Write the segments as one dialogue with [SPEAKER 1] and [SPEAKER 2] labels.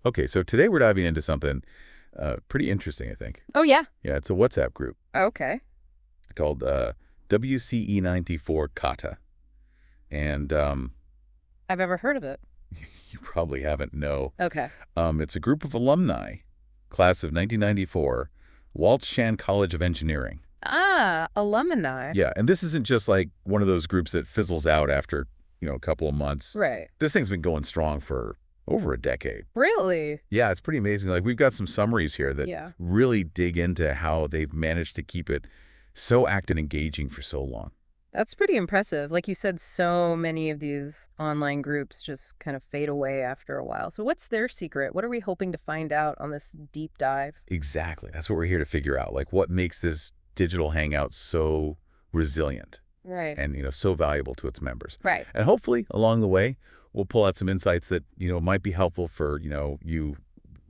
[SPEAKER 1] Okay, so today we're diving into something pretty interesting, I think.
[SPEAKER 2] Oh, yeah.
[SPEAKER 1] Yeah, it's a WhatsApp group
[SPEAKER 2] Okay.
[SPEAKER 1] called WCE94-Katta. And
[SPEAKER 2] I've ever heard of it.
[SPEAKER 1] you probably haven't, no.
[SPEAKER 2] Okay.
[SPEAKER 1] It's a group of alumni, class of 1994, Walsh College of Engineering.
[SPEAKER 2] Ah, alumni.
[SPEAKER 1] Yeah, and this isn't just like one of those groups that fizzles out after, a couple of months.
[SPEAKER 2] Right.
[SPEAKER 1] This thing's been going strong for over a decade.
[SPEAKER 2] Really?
[SPEAKER 1] Yeah, it's pretty amazing. Like, we've got some summaries here that
[SPEAKER 2] Yeah.
[SPEAKER 1] really dig into how they've managed to keep it so active and engaging for so long.
[SPEAKER 2] That's pretty impressive. Like you said, so many of these online groups just kind of fade away after a while. So what's their secret? What are we hoping to find out on this deep dive?
[SPEAKER 1] Exactly. That's what we're here to figure out. Like, what makes this digital hangout so resilient
[SPEAKER 2] Right.
[SPEAKER 1] and, so valuable to its members.
[SPEAKER 2] Right.
[SPEAKER 1] And hopefully, along the way, we'll pull out some insights that, might be helpful for, you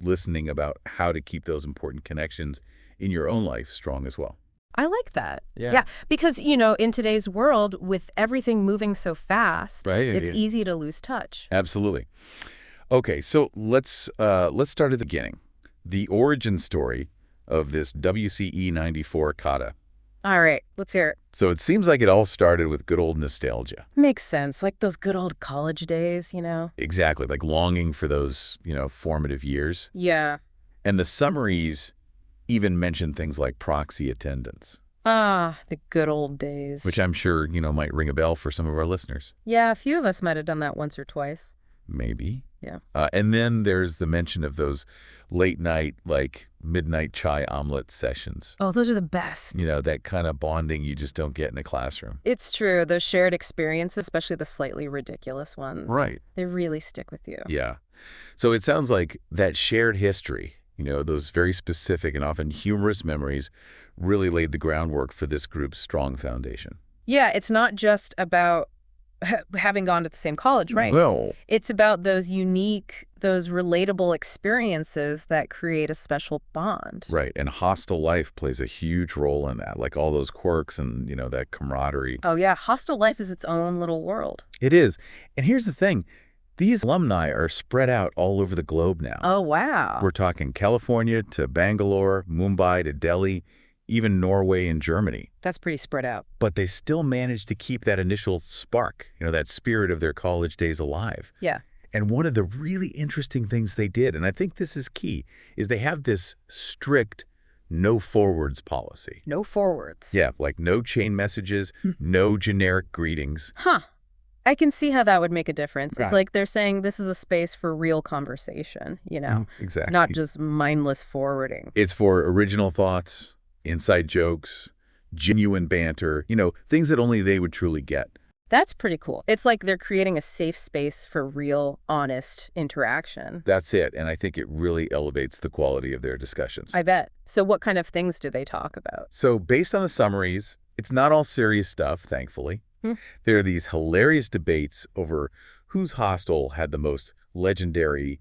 [SPEAKER 1] listening about how to keep those important connections in your own life strong as well.
[SPEAKER 2] I like that.
[SPEAKER 1] Yeah.
[SPEAKER 2] Yeah, because, in today's world, with everything moving so fast,
[SPEAKER 1] Right.
[SPEAKER 2] it's easy to lose touch.
[SPEAKER 1] Absolutely. Okay, so let's start at the beginning. The origin story of this WCE94 kata.
[SPEAKER 2] All right, let's hear it.
[SPEAKER 1] So it seems like it all started with good old nostalgia.
[SPEAKER 2] Makes sense. Like those good old college days,
[SPEAKER 1] Exactly, like longing for those, formative years.
[SPEAKER 2] Yeah.
[SPEAKER 1] And the summaries even mention things like proxy attendance,
[SPEAKER 2] Ah, the good old days.
[SPEAKER 1] which I'm sure, might ring a bell for some of our listeners.
[SPEAKER 2] Yeah, a few of us might have done that once or twice.
[SPEAKER 1] Maybe.
[SPEAKER 2] Yeah.
[SPEAKER 1] And then there's the mention of those late night, like midnight chai omelet sessions.
[SPEAKER 2] Oh, those are the best.
[SPEAKER 1] That kind of bonding you just don't get in a classroom.
[SPEAKER 2] It's true. Those shared experiences, especially the slightly ridiculous ones.
[SPEAKER 1] Right.
[SPEAKER 2] They really stick with you.
[SPEAKER 1] Yeah. So it sounds like that shared history, those very specific and often humorous memories really laid the groundwork for this group's strong foundation.
[SPEAKER 2] Yeah, it's not just about having gone to the same college, right?
[SPEAKER 1] Well,
[SPEAKER 2] It's about those unique, those relatable experiences that create a special bond.
[SPEAKER 1] right. And hostel life plays a huge role in that, like all those quirks and, that camaraderie.
[SPEAKER 2] Oh, yeah. Hostel life is its own little world.
[SPEAKER 1] It is. And here's the thing. These alumni are spread out all over the globe now.
[SPEAKER 2] Oh, wow.
[SPEAKER 1] We're talking California to Bangalore, Mumbai to Delhi, even Norway and Germany.
[SPEAKER 2] That's pretty spread out.
[SPEAKER 1] But they still managed to keep that initial spark, that spirit of their college days alive.
[SPEAKER 2] Yeah.
[SPEAKER 1] And one of the really interesting things they did, and I think this is key, is they have this strict no forwards policy.
[SPEAKER 2] No forwards.
[SPEAKER 1] Yeah, like no chain messages, no generic greetings.
[SPEAKER 2] Huh. I can see how that would make a difference.
[SPEAKER 1] Right.
[SPEAKER 2] It's like they're saying this is a space for real conversation,
[SPEAKER 1] Exactly.
[SPEAKER 2] not just mindless forwarding.
[SPEAKER 1] It's for original thoughts, inside jokes, genuine banter, things that only they would truly get.
[SPEAKER 2] That's pretty cool. It's like they're creating a safe space for real, honest interaction.
[SPEAKER 1] That's it, and I think it really elevates the quality of their discussions.
[SPEAKER 2] I bet. So what kind of things do they talk about?
[SPEAKER 1] So based on the summaries, it's not all serious stuff, thankfully.
[SPEAKER 2] Hmm.
[SPEAKER 1] There are these hilarious debates over whose hostel had the most legendary,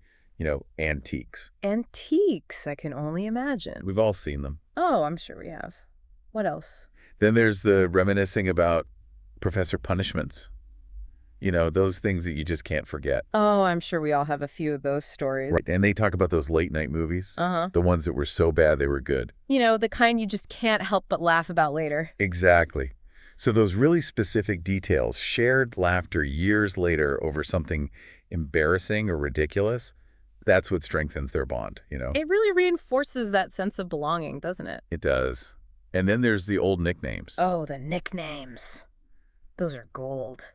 [SPEAKER 1] antiques.
[SPEAKER 2] Antiques, I can only imagine.
[SPEAKER 1] We've all seen them.
[SPEAKER 2] Oh, I'm sure we have. What else?
[SPEAKER 1] Then there's the reminiscing about professor punishments. Those things that you just can't forget.
[SPEAKER 2] Oh, I'm sure we all have a few of those stories.
[SPEAKER 1] Right. And they talk about those late night movies,
[SPEAKER 2] Uh-huh.
[SPEAKER 1] the ones that were so bad they were good.
[SPEAKER 2] The kind you just can't help but laugh about later.
[SPEAKER 1] Exactly. So those really specific details, shared laughter years later over something embarrassing or ridiculous, that's what strengthens their bond,
[SPEAKER 2] It really reinforces that sense of belonging, doesn't it?
[SPEAKER 1] It does. And then there's the old nicknames.
[SPEAKER 2] Oh, the nicknames. Those are gold.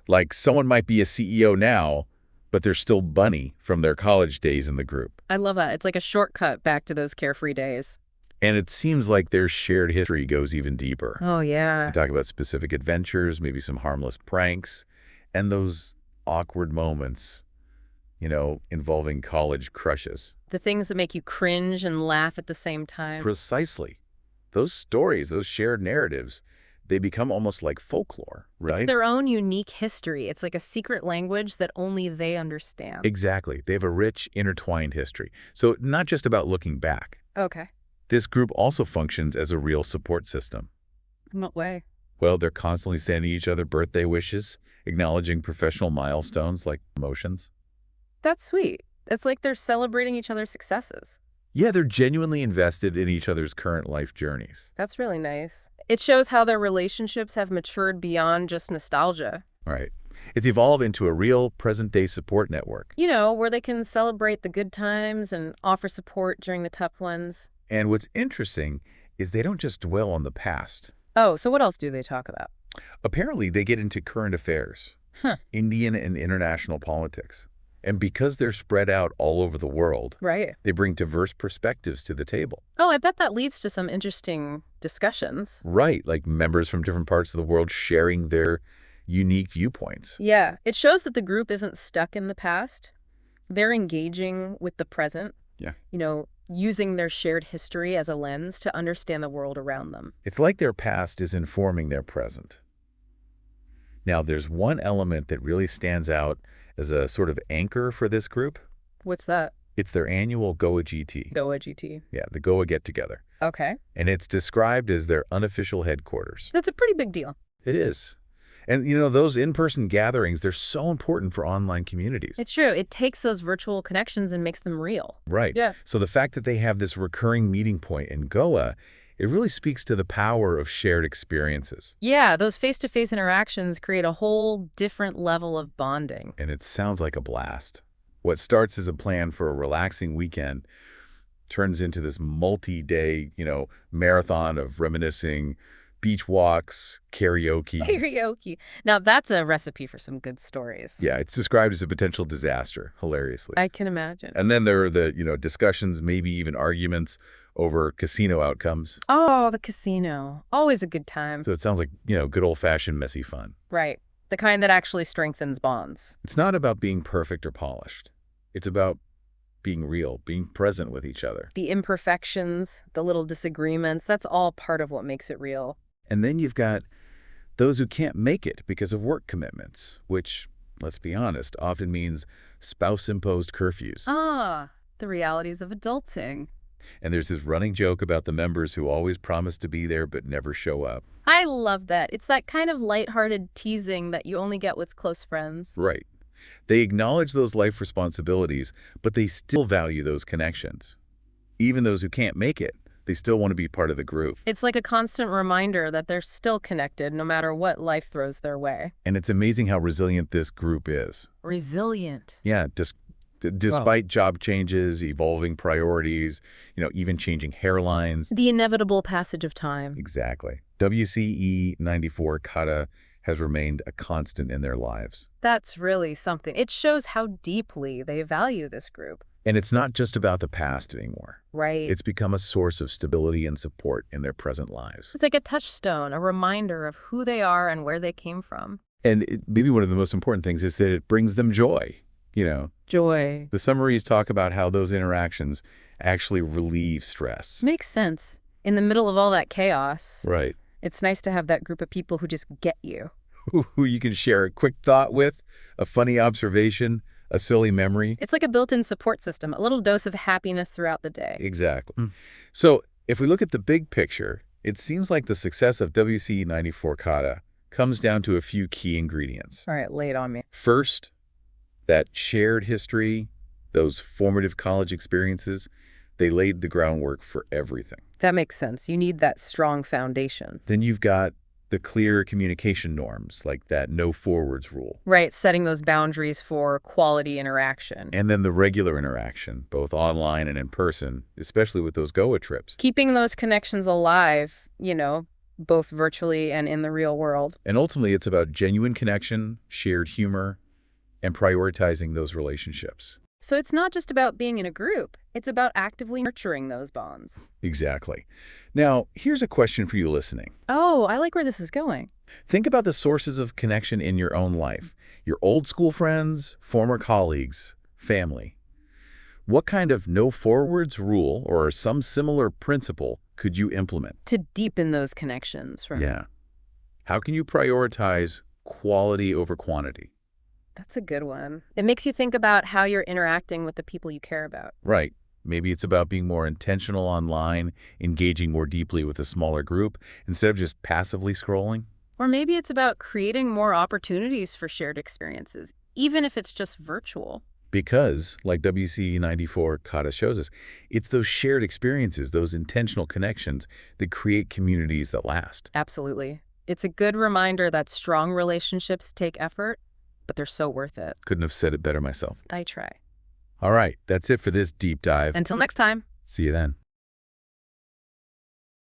[SPEAKER 1] Like someone might be a CEO now, but they're still Bunny from their college days in the group.
[SPEAKER 2] I love that. It's like a shortcut back to those carefree days.
[SPEAKER 1] And it seems like their shared history goes even deeper.
[SPEAKER 2] Oh, yeah.
[SPEAKER 1] They talk about specific adventures, maybe some harmless pranks, and those awkward moments, involving college crushes.
[SPEAKER 2] The things that make you cringe and laugh at the same time.
[SPEAKER 1] Precisely. Those stories, those shared narratives, they become almost like folklore, right?
[SPEAKER 2] It's their own unique history. It's like a secret language that only they understand.
[SPEAKER 1] Exactly. They have a rich, intertwined history. So not just about looking back.
[SPEAKER 2] Okay.
[SPEAKER 1] This group also functions as a real support system.
[SPEAKER 2] In what way?
[SPEAKER 1] Well, they're constantly sending each other birthday wishes, acknowledging professional milestones like promotions.
[SPEAKER 2] That's sweet. It's like they're celebrating each other's successes.
[SPEAKER 1] Yeah, they're genuinely invested in each other's current life journeys.
[SPEAKER 2] That's really nice. It shows how their relationships have matured beyond just nostalgia.
[SPEAKER 1] Right. It's evolved into a real present-day support network.
[SPEAKER 2] Where they can celebrate the good times and offer support during the tough ones.
[SPEAKER 1] And what's interesting is they don't just dwell on the past.
[SPEAKER 2] Oh, so what else do they talk about?
[SPEAKER 1] Apparently, they get into current affairs,
[SPEAKER 2] Huh.
[SPEAKER 1] Indian and international politics. And because they're spread out all over the world,
[SPEAKER 2] Right.
[SPEAKER 1] they bring diverse perspectives to the table.
[SPEAKER 2] Oh, I bet that leads to some interesting discussions.
[SPEAKER 1] Right, like members from different parts of the world sharing their unique viewpoints.
[SPEAKER 2] Yeah, it shows that the group isn't stuck in the past. They're engaging with the present,
[SPEAKER 1] Yeah.
[SPEAKER 2] using their shared history as a lens to understand the world around them.
[SPEAKER 1] It's like their past is informing their present. Now, there's one element that really stands out as a sort of anchor for this group.
[SPEAKER 2] What's that?
[SPEAKER 1] It's their annual Goa GT.
[SPEAKER 2] Goa GT.
[SPEAKER 1] Yeah, the Goa get-together.
[SPEAKER 2] Okay.
[SPEAKER 1] And it's described as their unofficial headquarters.
[SPEAKER 2] That's a pretty big deal.
[SPEAKER 1] It is. And, those in-person gatherings, they're so important for online communities.
[SPEAKER 2] It's true. It takes those virtual connections and makes them real.
[SPEAKER 1] Right.
[SPEAKER 2] Yeah.
[SPEAKER 1] So the fact that they have this recurring meeting point in Goa, it really speaks to the power of shared experiences.
[SPEAKER 2] Yeah, those face-to-face interactions create a whole different level of bonding.
[SPEAKER 1] And it sounds like a blast. What starts as a plan for a relaxing weekend turns into this multi-day, marathon of reminiscing, beach walks, karaoke.
[SPEAKER 2] Karaoke. Now, that's a recipe for some good stories.
[SPEAKER 1] Yeah, it's described as a potential disaster, hilariously.
[SPEAKER 2] I can imagine.
[SPEAKER 1] And then there are the, discussions, maybe even arguments over casino outcomes.
[SPEAKER 2] Oh, the casino. Always a good time.
[SPEAKER 1] So it sounds like, good old-fashioned messy fun.
[SPEAKER 2] Right. The kind that actually strengthens bonds.
[SPEAKER 1] It's not about being perfect or polished. It's about being real, being present with each other.
[SPEAKER 2] The imperfections, the little disagreements, that's all part of what makes it real.
[SPEAKER 1] And then you've got those who can't make it because of work commitments, which, let's be honest, often means spouse-imposed curfews.
[SPEAKER 2] Ah, the realities of adulting.
[SPEAKER 1] And there's this running joke about the members who always promise to be there but never show up.
[SPEAKER 2] I love that. It's that kind of lighthearted teasing that you only get with close friends.
[SPEAKER 1] Right. They acknowledge those life responsibilities, but they still value those connections. Even those who can't make it, they still want to be part of the group.
[SPEAKER 2] It's like a constant reminder that they're still connected no matter what life throws their way.
[SPEAKER 1] And it's amazing how resilient this group is.
[SPEAKER 2] Resilient.
[SPEAKER 1] Yeah, despite job changes, evolving priorities, even changing hairlines.
[SPEAKER 2] The inevitable passage of time.
[SPEAKER 1] Exactly. WCE94-Katta has remained a constant in their lives.
[SPEAKER 2] That's really something. It shows how deeply they value this group.
[SPEAKER 1] And it's not just about the past anymore.
[SPEAKER 2] Right.
[SPEAKER 1] It's become a source of stability and support in their present lives.
[SPEAKER 2] It's like a touchstone, a reminder of who they are and where they came from.
[SPEAKER 1] And maybe one of the most important things is that it brings them joy.
[SPEAKER 2] Joy.
[SPEAKER 1] The summaries talk about how those interactions actually relieve stress.
[SPEAKER 2] Makes sense. In the middle of all that chaos,
[SPEAKER 1] Right.
[SPEAKER 2] it's nice to have that group of people who just get you.
[SPEAKER 1] Who you can share a quick thought with, a funny observation, a silly memory.
[SPEAKER 2] It's like a built-in support system, a little dose of happiness throughout the day.
[SPEAKER 1] Exactly. So if we look at the big picture, it seems like the success of WCE94-Katta comes down to a few key ingredients.
[SPEAKER 2] All right, lay it on me.
[SPEAKER 1] First, that shared history, those formative college experiences, they laid the groundwork for everything.
[SPEAKER 2] That makes sense. You need that strong foundation.
[SPEAKER 1] Then you've got the clear communication norms, like that no forwards rule.
[SPEAKER 2] Right, setting those boundaries for quality interaction.
[SPEAKER 1] And then the regular interaction, both online and in person, especially with those Goa trips.
[SPEAKER 2] Keeping those connections alive, both virtually and in the real world.
[SPEAKER 1] And ultimately, it's about genuine connection, shared humor, and prioritizing those relationships.
[SPEAKER 2] So it's not just about being in a group. It's about actively nurturing those bonds.
[SPEAKER 1] Exactly. Now, here's a question for you listening.
[SPEAKER 2] Oh, I like where this is going.
[SPEAKER 1] Think about the sources of connection in your own life. Your old school friends, former colleagues, family. What kind of no forwards rule or some similar principle could you implement?
[SPEAKER 2] To deepen those connections, right?
[SPEAKER 1] Yeah. How can you prioritize quality over quantity?
[SPEAKER 2] That's a good one. It makes you think about how you're interacting with the people you care about.
[SPEAKER 1] Right. Maybe it's about being more intentional online, engaging more deeply with a smaller group, instead of just passively scrolling.
[SPEAKER 2] Or maybe it's about creating more opportunities for shared experiences, even if it's just virtual.
[SPEAKER 1] Because, like WCE94-Katta shows us, it's those shared experiences, those intentional connections that create communities that last.
[SPEAKER 2] Absolutely. It's a good reminder that strong relationships take effort, but they're so worth it.
[SPEAKER 1] Couldn't have said it better myself.
[SPEAKER 2] I try.
[SPEAKER 1] All right, that's it for this deep dive.
[SPEAKER 2] Until next time.
[SPEAKER 1] See you then.